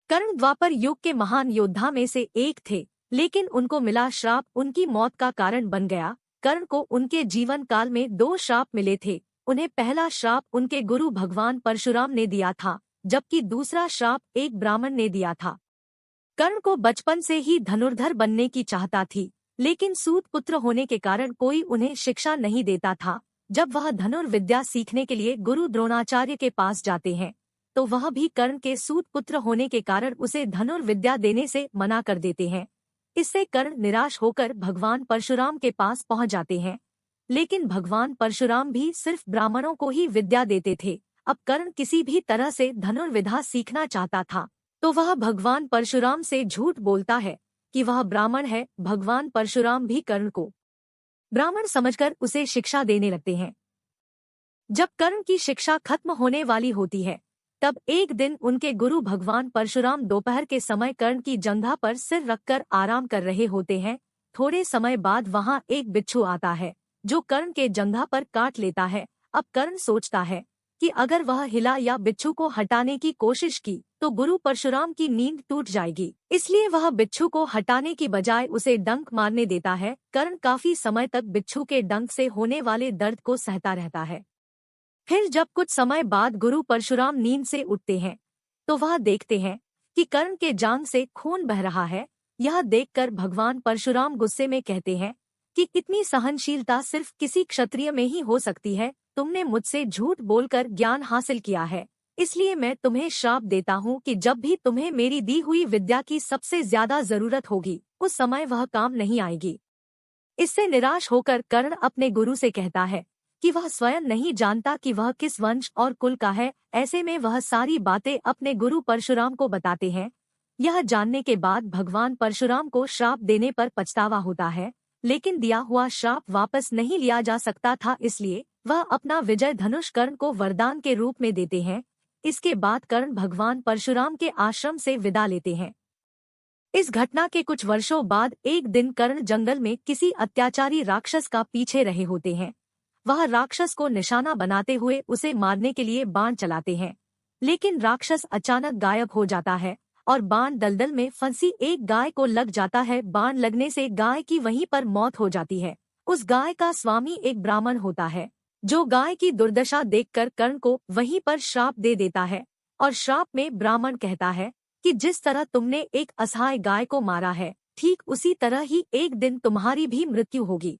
कर्ण द्वापर युग के महान योद्धा में से एक थे, लेकिन उनको मिला श्राप उनकी मौत का कारण बन गया। कर्ण को उनके जीवन काल में 2 श्राप मिले थे। उन्हें पहला श्राप उनके गुरु भगवान परशुराम ने दिया था, जबकि दूसरा श्राप एक ब्राह्मण ने दिया था। कर्ण को बचपन से ही धनुर्धर बनने की चाहता थी, लेकिन सूत पुत्र होने के कारण कोई उन्हें शिक्षा नहीं देता था। जब वह धनुर्विद्या सीखने के लिए गुरु द्रोणाचार्य के पास जाते हैं, तो वह भी कर्ण के सूत पुत्र होने के कारण उसे धनुर्विद्या देने से मना कर देते हैं। इससे कर्ण निराश होकर भगवान परशुराम के पास पहुंच जाते हैं, लेकिन भगवान परशुराम भी सिर्फ ब्राह्मणों को ही विद्या देते थे। अब कर्ण किसी भी तरह से धनुर्विद्या सीखना चाहता था, तो वह भगवान परशुराम से झूठ बोलता है कि वह ब्राह्मण है। भगवान परशुराम भी कर्ण को ब्राह्मण समझकर उसे शिक्षा देने लगते हैं। जब कर्ण की शिक्षा खत्म होने वाली होती है, तब एक दिन उनके गुरु भगवान परशुराम दोपहर के समय कर्ण की जंघा पर सिर रखकर आराम कर रहे होते हैं। थोड़े समय बाद वहां एक बिच्छू आता है, जो कर्ण के जंघा पर काट लेता है। अब कर्ण सोचता है कि अगर वह हिला या बिच्छू को हटाने की कोशिश की तो गुरु परशुराम की नींद टूट जाएगी, इसलिए वह बिच्छू को हटाने की बजाय उसे डंक मारने देता है। कर्ण काफी समय तक बिच्छू के डंक से होने वाले दर्द को सहता रहता है। फिर जब कुछ समय बाद गुरु परशुराम नींद से उठते हैं, तो वह देखते हैं कि कर्ण के जांघ से खून बह रहा है। यह देखकर भगवान परशुराम गुस्से में कहते हैं कि इतनी सहनशीलता सिर्फ किसी क्षत्रिय में ही हो सकती है। तुमने मुझसे झूठ बोलकर ज्ञान हासिल किया है, इसलिए मैं तुम्हें श्राप देता हूँ कि जब भी तुम्हें मेरी दी हुई विद्या की सबसे ज्यादा जरूरत होगी, उस समय वह काम नहीं आएगी। इससे निराश होकर कर्ण अपने गुरु से कहता है कि वह स्वयं नहीं जानता कि वह किस वंश और कुल का है। ऐसे में वह सारी बातें अपने गुरु परशुराम को बताते हैं। यह जानने के बाद भगवान परशुराम को श्राप देने पर पछतावा होता है, लेकिन दिया हुआ श्राप वापस नहीं लिया जा सकता था, इसलिए वह अपना विजय धनुष कर्ण को वरदान के रूप में देते हैं। इसके बाद कर्ण भगवान परशुराम के आश्रम से विदा लेते हैं। इस घटना के कुछ वर्षों बाद एक दिन कर्ण जंगल में किसी अत्याचारी राक्षस का पीछे रहे होते हैं। वह राक्षस को निशाना बनाते हुए उसे मारने के लिए बाण चलाते हैं, लेकिन राक्षस अचानक गायब हो जाता है और बाण दलदल में फंसी एक गाय को लग जाता है। बाण लगने से गाय की वहीं पर मौत हो जाती है। उस गाय का स्वामी एक ब्राह्मण होता है, जो गाय की दुर्दशा देखकर कर्ण को वहीं पर श्राप दे देता है। और श्राप में ब्राह्मण कहता है कि जिस तरह तुमने एक असहाय गाय को मारा है, ठीक उसी तरह ही एक दिन तुम्हारी भी मृत्यु होगी।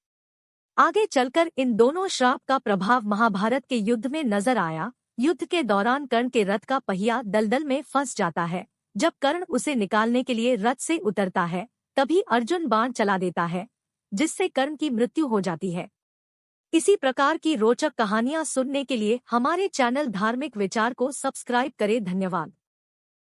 आगे चलकर इन दोनों श्राप का प्रभाव महाभारत के युद्ध में नजर आया। युद्ध के दौरान कर्ण के रथ का पहिया दलदल में फंस जाता है। जब कर्ण उसे निकालने के लिए रथ से उतरता है, तभी अर्जुन बाण चला देता है, जिससे कर्ण की मृत्यु हो जाती है। इसी प्रकार की रोचक कहानियां सुनने के लिए हमारे चैनल धार्मिक विचार को सब्सक्राइब करें। धन्यवाद।